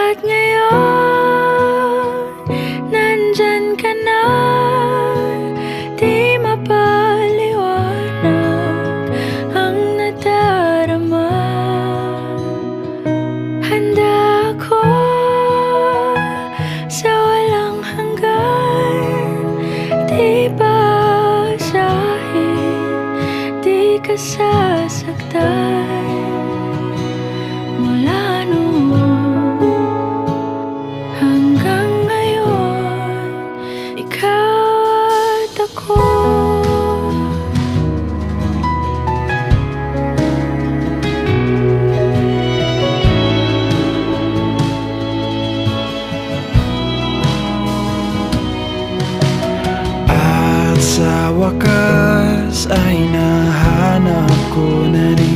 At ngayon, nandyan ka na. Di mapaliwanag ang nadarama. Handa ako sa walang hanggan. Di basahin, di ka sasaktan. Mula noon hanggang ngayon, ikaw at ako. At sa wakas ay nahanap ko na rin